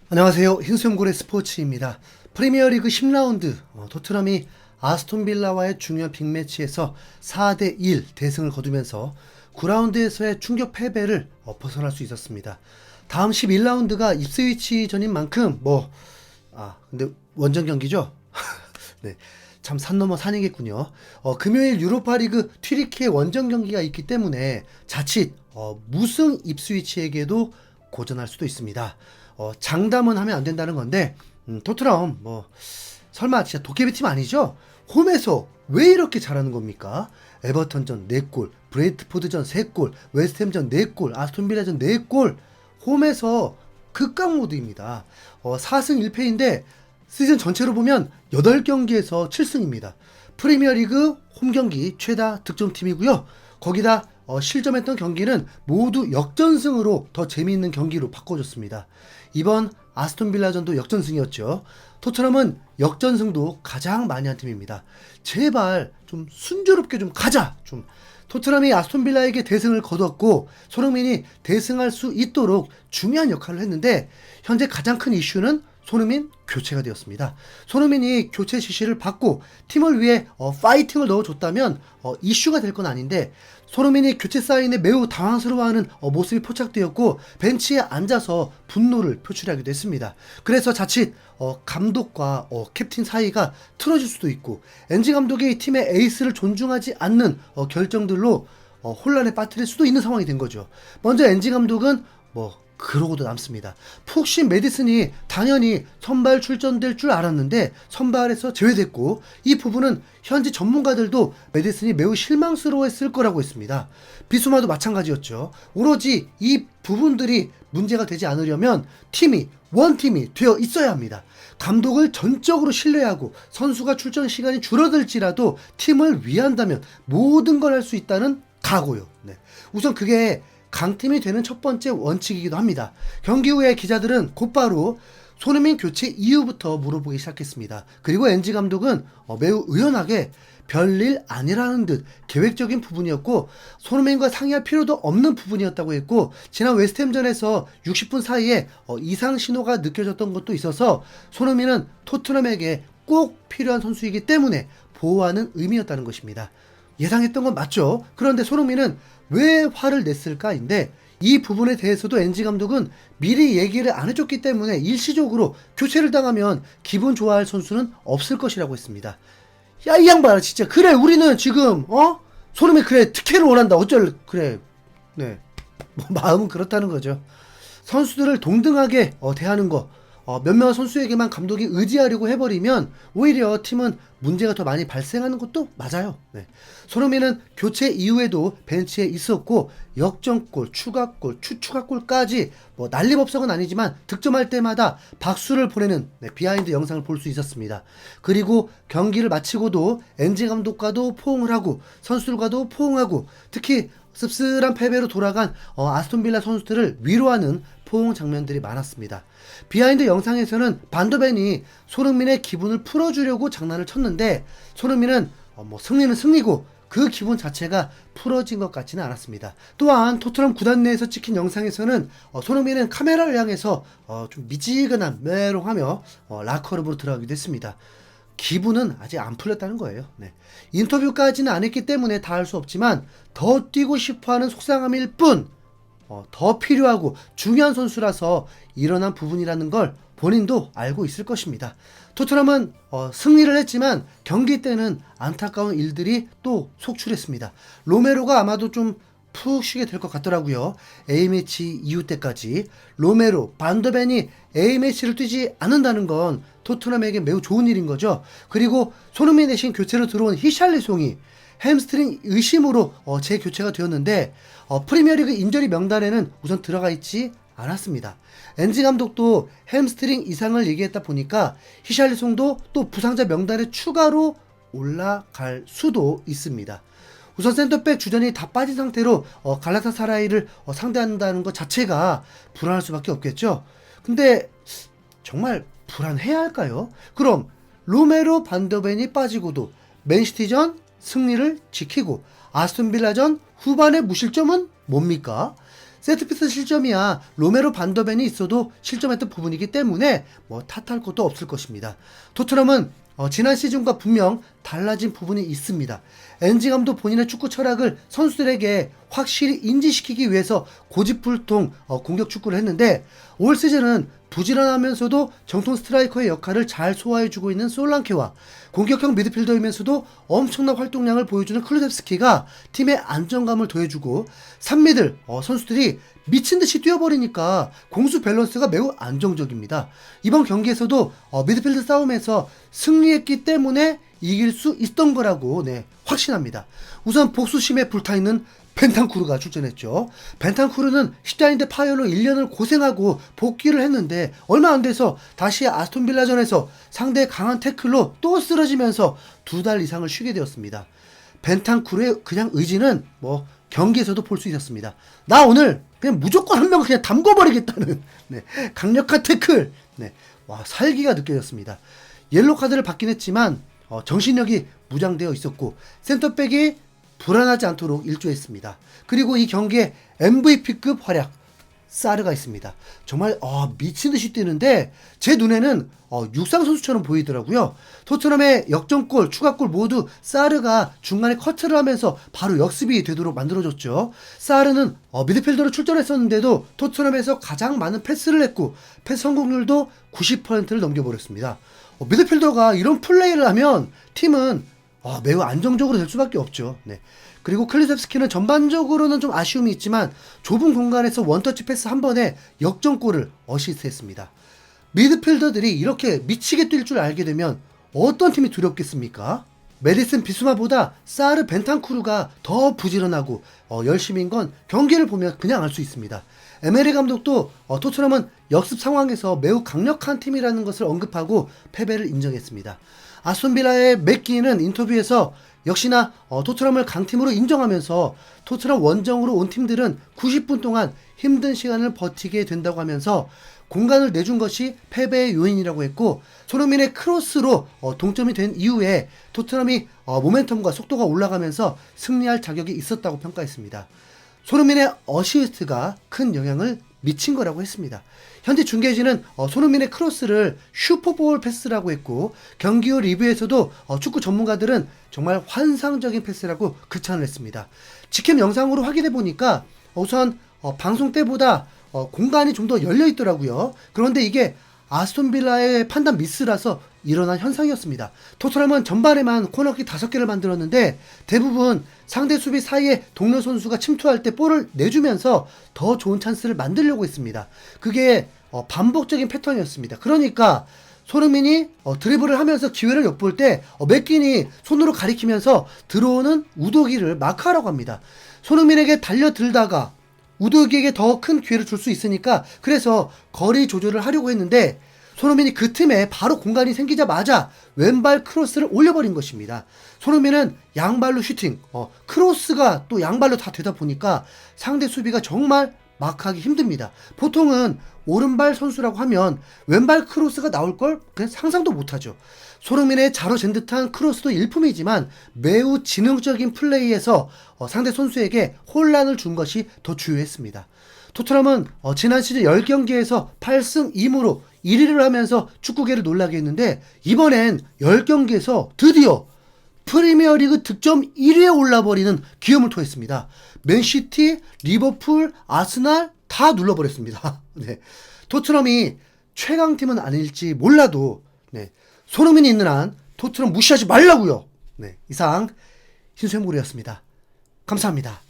안녕하세요. 흰수염고래 스포츠입니다. 프리미어리그 10라운드 토트넘이 아스톤빌라와의 중요한 빅매치에서 4대1 대승을 거두면서 9라운드에서의 충격 패배를 벗어날 수 있었습니다. 다음 11라운드가 입스위치전인 만큼 근데 원정 경기죠? 네, 참 산 넘어 산이겠군요. 금요일 유로파리그 튀르키예 원정 경기가 있기 때문에 자칫 무승 입스위치에게도 고전할 수도 있습니다. 장담은 하면 안 된다는 건데, 토트넘, 설마 진짜 도깨비팀 아니죠? 홈에서 왜 이렇게 잘하는 겁니까? 에버턴전 4골, 브레이트포드전 3골, 웨스트햄전 4골, 아스톤빌라전 4골, 홈에서 극강 모드입니다. 4승 1패인데, 시즌 전체로 보면 8경기에서 7승입니다. 프리미어리그 홈경기 최다 득점팀이고요. 거기다 실점했던 경기는 모두 역전승으로 더 재미있는 경기로 바꿔줬습니다. 이번 아스톤빌라전도 역전승이었죠. 토트넘은 역전승도 가장 많이 한 팀입니다. 제발 좀 순조롭게 좀 가자. 토트넘이 아스톤빌라에게 대승을 거뒀고 손흥민이 대승할 수 있도록 중요한 역할을 했는데 현재 가장 큰 이슈는 손흥민 교체가 되었습니다. 손흥민이 교체 지시를 받고 팀을 위해 파이팅을 넣어줬다면 이슈가 될 건 아닌데 손흥민이 교체 사인에 매우 당황스러워하는 모습이 포착되었고 벤치에 앉아서 분노를 표출하기도 했습니다. 그래서 자칫 감독과 캡틴 사이가 틀어질 수도 있고 엔지 감독이 팀의 에이스를 존중하지 않는 결정들로 혼란에 빠뜨릴 수도 있는 상황이 된 거죠. 먼저 엔지 감독은 그러고도 남습니다. 푹 쉰 메디슨이 당연히 선발 출전될 줄 알았는데 선발에서 제외됐고 이 부분은 현지 전문가들도 메디슨이 매우 실망스러워했을 거라고 했습니다. 비수마도 마찬가지였죠. 오로지 이 부분들이 문제가 되지 않으려면 팀이 원팀이 되어 있어야 합니다. 감독을 전적으로 신뢰하고 선수가 출전 시간이 줄어들지라도 팀을 위한다면 모든 걸 할 수 있다는 각오요. 우선 그게 강팀이 되는 첫 번째 원칙이기도 합니다. 경기 후에 기자들은 곧바로 손흥민 교체 이유부터 물어보기 시작했습니다. 그리고 엔지 감독은 매우 의연하게 별일 아니라는 듯 계획적인 부분이었고 손흥민과 상의할 필요도 없는 부분이었다고 했고 지난 웨스트햄전에서 60분 사이에 이상 신호가 느껴졌던 것도 있어서 손흥민은 토트넘에게 꼭 필요한 선수이기 때문에 보호하는 의미였다는 것입니다. 예상했던 건 맞죠. 그런데 손흥민은 왜 화를 냈을까인데 이 부분에 대해서도 엔지 감독은 미리 얘기를 안 해줬기 때문에 일시적으로 교체를 당하면 기분 좋아할 선수는 없을 것이라고 했습니다. 야, 이 양반아 진짜 그래 우리는 지금 손흥민 그래 특혜를 원한다 그래 마음은 그렇다는 거죠. 선수들을 동등하게 대하는 거 몇몇 선수에게만 감독이 의지하려고 해버리면 오히려 팀은 문제가 더 많이 발생하는 것도 맞아요. 손흥민은 교체 이후에도 벤치에 있었고 역전골, 추가골, 추가골까지 난리법석은 아니지만 득점할 때마다 박수를 보내는 비하인드 영상을 볼 수 있었습니다. 그리고 경기를 마치고도 엔지 감독과도 포옹을 하고 선수들과도 포옹하고 특히 씁쓸한 패배로 돌아간 아스톤빌라 선수들을 위로하는 포옹 장면들이 많았습니다. 비하인드 영상에서는 반더벤이 손흥민의 기분을 풀어주려고 장난을 쳤는데 손흥민은 승리는 승리고 그 기분 자체가 풀어진 것 같지는 않았습니다. 또한 토트넘 구단 내에서 찍힌 영상에서는 손흥민은 카메라를 향해서 좀 미지근한 메롱하며 라커룸으로 들어가기도 했습니다. 기분은 아직 안 풀렸다는 거예요. 인터뷰까지는 안 했기 때문에 다 할 수 없지만 더 뛰고 싶어하는 속상함일 뿐 더 필요하고 중요한 선수라서 일어난 부분이라는 걸 본인도 알고 있을 것입니다. 토트넘은 승리를 했지만 경기 때는 안타까운 일들이 또 속출했습니다. 로메로가 아마도 좀 푹 쉬게 될 것 같더라고요. A매치 이후 때까지 로메로, 반더벤이 A매치를 뛰지 않는다는 건 토트넘에게 매우 좋은 일인 거죠. 그리고 손흥민 대신 교체로 들어온 히샬리송이 햄스트링 의심으로 재교체가 되었는데 프리미어리그 인저리 명단에는 우선 들어가 있지 않았습니다. 엔지 감독도 햄스트링 이상을 얘기했다 보니까 히샬리송도 또 부상자 명단에 추가로 올라갈 수도 있습니다. 우선 센터백 주전이 다 빠진 상태로 갈라타사라이를 상대한다는 것 자체가 불안할 수밖에 없겠죠. 근데 정말 불안해야 할까요? 그럼 로메로 반더벤이 빠지고도 맨시티전 승리를 지키고 아스톤빌라전 후반의 무실점은 뭡니까? 세트피스 실점이야 로메로 반더벤이 있어도 실점했던 부분이기 때문에 뭐 탓할 것도 없을 것입니다. 토트넘은 지난 시즌과 분명 달라진 부분이 있습니다. 엔지 감독 본인의 축구 철학을 선수들에게 확실히 인지시키기 위해서 고집불통 공격 축구를 했는데 올 시즌은 부지런하면서도 정통 스트라이커의 역할을 잘 소화해주고 있는 솔랑케와 공격형 미드필더이면서도 엄청난 활동량을 보여주는 클루셉스키가 팀의 안정감을 더해주고 산미들 선수들이 미친듯이 뛰어버리니까 공수 밸런스가 매우 안정적입니다. 이번 경기에서도 미드필드 싸움에서 승리했기 때문에 이길 수 있던 거라고 확신합니다. 우선 복수심에 불타있는 벤탄쿠르가 출전했죠. 벤탄쿠르는 십자인대 파열로 1년을 고생하고 복귀를 했는데 얼마 안 돼서 다시 아스톤빌라전에서 상대의 강한 태클로 또 쓰러지면서 2달 이상을 쉬게 되었습니다. 벤탄쿠르의 그냥 의지는 뭐 경기에서도 볼 수 있었습니다. 나 오늘 그냥 무조건 한 명 그냥 담궈버리겠다는 강력한 태클. 와, 살기가 느껴졌습니다. 옐로 카드를 받긴 했지만 정신력이 무장되어 있었고 센터백이 불안하지 않도록 일조했습니다. 그리고 이 경기에 MVP급 활약 사르가 있습니다. 정말 미친듯이 뛰는데 제 눈에는 육상 선수처럼 보이더라고요. 토트넘의 역전골, 추가골 모두 사르가 중간에 커트를 하면서 바로 역습이 되도록 만들어줬죠. 사르는 미드필더로 출전했었는데도 토트넘에서 가장 많은 패스를 했고 패스 성공률도 90%를 넘겨버렸습니다. 미드필더가 이런 플레이를 하면 팀은 매우 안정적으로 될 수밖에 없죠. 그리고 클루셉스키는 전반적으로는 좀 아쉬움이 있지만 좁은 공간에서 원터치 패스 한 번에 역전골을 어시스트했습니다. 미드필더들이 이렇게 미치게 뛸 줄 알게 되면 어떤 팀이 두렵겠습니까? 메디슨 비수마보다 사르 벤탄쿠르가 더 부지런하고 열심인 건 경기를 보면 그냥 알 수 있습니다. 에메리 감독도 토트넘은 역습 상황에서 매우 강력한 팀이라는 것을 언급하고 패배를 인정했습니다. 아스톤빌라의 맥기는 인터뷰에서 역시나 토트넘을 강팀으로 인정하면서 토트넘 원정으로 온 팀들은 90분 동안 힘든 시간을 버티게 된다고 하면서 공간을 내준 것이 패배의 요인이라고 했고 손흥민의 크로스로 동점이 된 이후에 토트넘이 모멘텀과 속도가 올라가면서 승리할 자격이 있었다고 평가했습니다. 손흥민의 어시스트가 큰 영향을 미친 거라고 했습니다. 현재 중계진은 손흥민의 크로스를 슈퍼볼 패스라고 했고 경기 후 리뷰에서도 축구 전문가들은 정말 환상적인 패스라고 극찬을 했습니다. 직캠 영상으로 확인해 보니까 우선 방송 때보다 공간이 좀 더 열려 있더라고요. 그런데 이게 아스톤빌라의 판단 미스라서 일어난 현상이었습니다. 토트넘은 전반에만 코너킥 5개를 만들었는데 대부분 상대 수비 사이에 동료 선수가 침투할 때 볼을 내주면서 더 좋은 찬스를 만들려고 했습니다. 그게 반복적인 패턴이었습니다. 그러니까 손흥민이 드리블을 하면서 기회를 엿볼 때 맥긴이 손으로 가리키면서 들어오는 우도기를 마크하라고 합니다. 손흥민에게 달려들다가 우도기에게 더 큰 기회를 줄 수 있으니까 그래서 거리 조절을 하려고 했는데 손흥민이 그 틈에 바로 공간이 생기자마자 왼발 크로스를 올려버린 것입니다. 손흥민은 양발로 슈팅, 크로스가 또 양발로 다 되다 보니까 상대 수비가 정말 마크하기 힘듭니다. 보통은 오른발 선수라고 하면 왼발 크로스가 나올 걸 그냥 상상도 못하죠. 손흥민의 자로 잰 듯한 크로스도 일품이지만 매우 지능적인 플레이에서 상대 선수에게 혼란을 준 것이 더 주요했습니다. 토트넘은 지난 시즌 10경기에서 8승 2무로 1위를 하면서 축구계를 놀라게 했는데 이번엔 10경기에서 드디어 프리미어리그 득점 1위에 올라버리는 기염을 토했습니다. 맨시티, 리버풀, 아스날 다 눌러버렸습니다. 토트넘이 최강팀은 아닐지 몰라도 손흥민이 있는 한 토트넘 무시하지 말라고요. 이상 신수행몰이었습니다. 감사합니다.